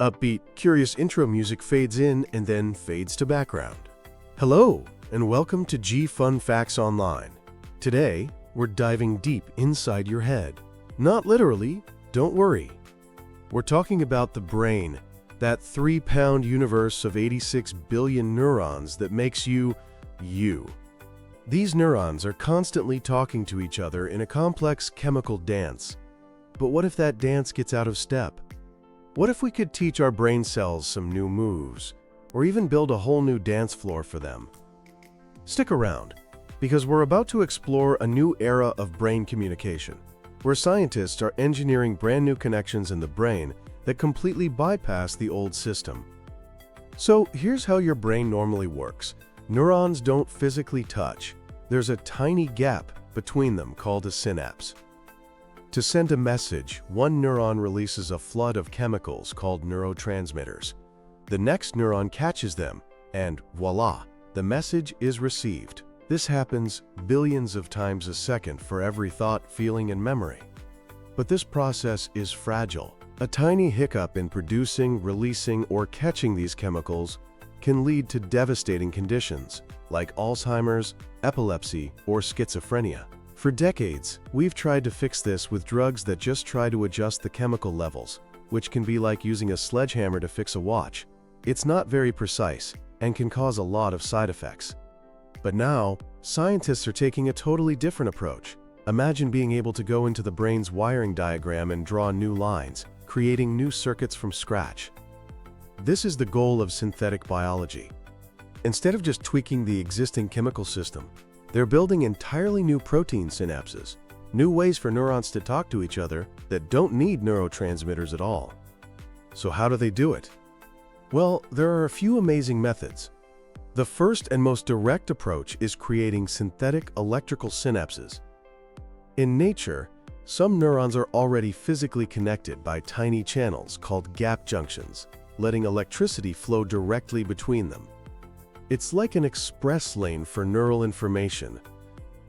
Upbeat, curious intro music fades in and then fades to background. Hello, and welcome to G Fun Facts Online. Today, we're diving deep inside your head. Not literally, don't worry. We're talking about the brain, that 3-pound universe of 86 billion neurons that makes you, you. These neurons are constantly talking to each other in a complex chemical dance. But what if that dance gets out of step? What if we could teach our brain cells some new moves, or even build a whole new dance floor for them? Stick around, because we're about to explore a new era of brain communication, where scientists are engineering brand new connections in the brain that completely bypass the old system. So here's how your brain normally works. Neurons don't physically touch. There's a tiny gap between them called a synapse. To send a message, one neuron releases a flood of chemicals called neurotransmitters. The next neuron catches them, and voila, the message is received. This happens billions of times a second for every thought, feeling, and memory. But this process is fragile. A tiny hiccup in producing, releasing, or catching these chemicals can lead to devastating conditions like Alzheimer's, epilepsy, or schizophrenia. For decades, we've tried to fix this with drugs that just try to adjust the chemical levels, which can be like using a sledgehammer to fix a watch. It's not very precise and can cause a lot of side effects. But now, scientists are taking a totally different approach. Imagine being able to go into the brain's wiring diagram and draw new lines, creating new circuits from scratch. This is the goal of synthetic biology. Instead of just tweaking the existing chemical system, they're building entirely new protein synapses, new ways for neurons to talk to each other that don't need neurotransmitters at all. So how do they do it? Well, there are a few amazing methods. The first and most direct approach is creating synthetic electrical synapses. In nature, some neurons are already physically connected by tiny channels called gap junctions, letting electricity flow directly between them. It's like an express lane for neural information.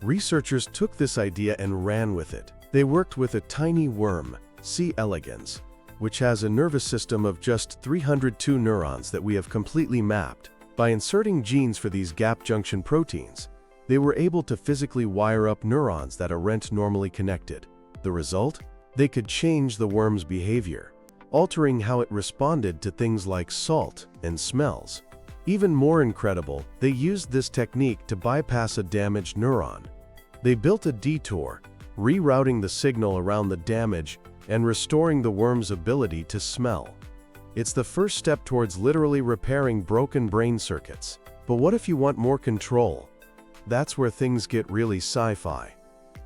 Researchers took this idea and ran with it. They worked with a tiny worm, C. elegans, which has a nervous system of just 302 neurons that we have completely mapped. By inserting genes for these gap junction proteins, they were able to physically wire up neurons that aren't normally connected. The result? They could change the worm's behavior, altering how it responded to things like salt and smells. Even more incredible, they used this technique to bypass a damaged neuron. They built a detour, rerouting the signal around the damage and restoring the worm's ability to smell. It's the first step towards literally repairing broken brain circuits. But what if you want more control? That's where things get really sci-fi.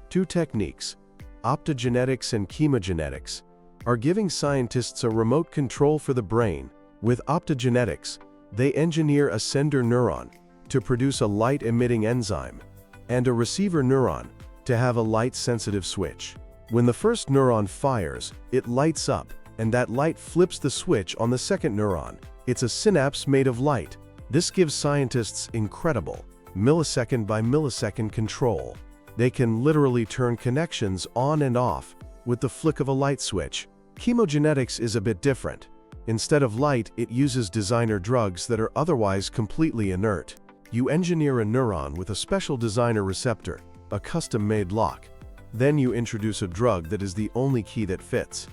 Two techniques, optogenetics and chemogenetics, are giving scientists a remote control for the brain. With optogenetics, they engineer a sender neuron to produce a light-emitting enzyme and a receiver neuron to have a light-sensitive switch. When the first neuron fires, it lights up, and that light flips the switch on the second neuron. It's a synapse made of light. This gives scientists incredible, millisecond by millisecond control. They can literally turn connections on and off with the flick of a light switch. Chemogenetics is a bit different. Instead of light, it uses designer drugs that are otherwise completely inert. You engineer a neuron with a special designer receptor, a custom-made lock. Then you introduce a drug that is the only key that fits.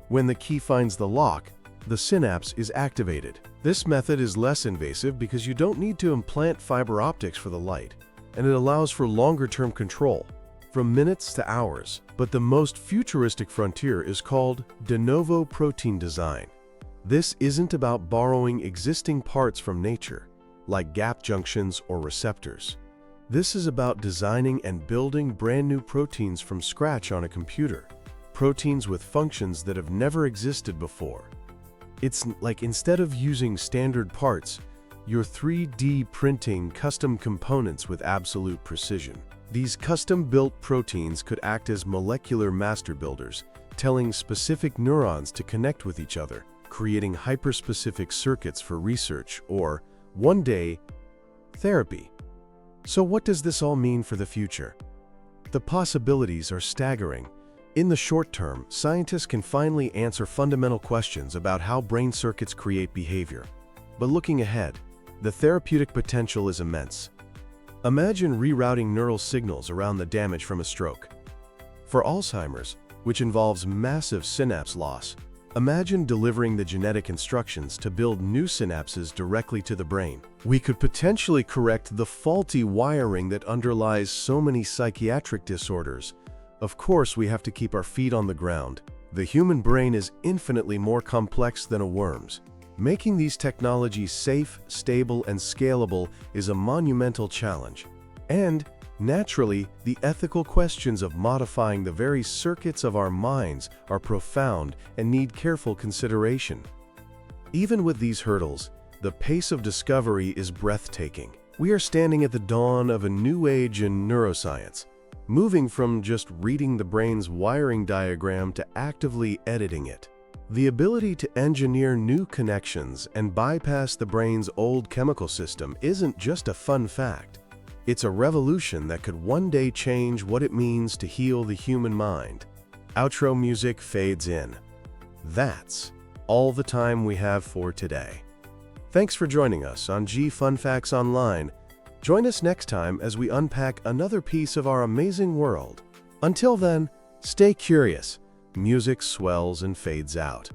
When the key finds the lock, the synapse is activated. This method is less invasive because you don't need to implant fiber optics for the light, and it allows for longer-term control, from minutes to hours. But the most futuristic frontier is called de novo protein design. This isn't about borrowing existing parts from nature, like gap junctions or receptors. This is about designing and building brand new proteins from scratch on a computer, proteins with functions that have never existed before. It's like instead of using standard parts, you're 3D printing custom components with absolute precision. These custom-built proteins could act as molecular master builders, telling specific neurons to connect with each other, creating hyperspecific circuits for research or, one day, therapy. So what does this all mean for the future? The possibilities are staggering. In the short term, scientists can finally answer fundamental questions about how brain circuits create behavior. But looking ahead, the therapeutic potential is immense. Imagine rerouting neural signals around the damage from a stroke. For Alzheimer's, which involves massive synapse loss, imagine delivering the genetic instructions to build new synapses directly to the brain. We could potentially correct the faulty wiring that underlies so many psychiatric disorders. Of course, we have to keep our feet on the ground. The human brain is infinitely more complex than a worm's. Making these technologies safe, stable, and scalable is a monumental challenge. And, naturally, the ethical questions of modifying the very circuits of our minds are profound and need careful consideration. Even with these hurdles, the pace of discovery is breathtaking. We are standing at the dawn of a new age in neuroscience, moving from just reading the brain's wiring diagram to actively editing it. The ability to engineer new connections and bypass the brain's old chemical system isn't just a fun fact. It's a revolution that could one day change what it means to heal the human mind. Outro music fades in. That's all the time we have for today. Thanks for joining us on G Fun Facts Online. Join us next time as we unpack another piece of our amazing world. Until then, stay curious. Music swells and fades out.